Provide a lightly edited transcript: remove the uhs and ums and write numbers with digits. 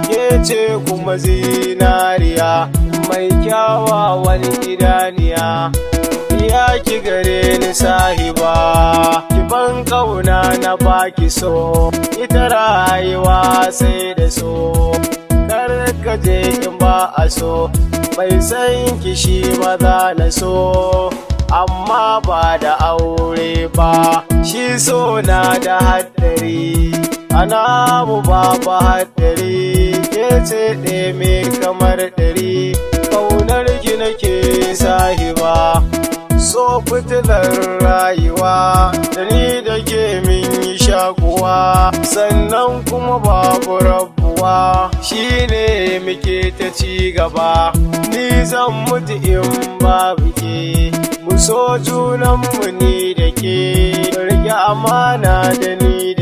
ke ce kuma zinariya mai kyawawan idaniya. Ya ki gare ni sahiba, ki ban kauna na baki so, ita rayuwa sai da so. Kar ka je in ba a so, mai san ki shi maza na so, amma ba da aure ba. Shi so na da haddari, ana mu babu haddari, ke ce ɗeme kamar ɗari, ƙaunar ki nake sahiba. So fitilar rayuwa, da ni da ke min yi shakuwa, sannan kuma babu rabuwa, shi ne muke ta ci gaba. Ni zan mutu in babu ke, mu so junanmu ni da ke, rike amana da ni da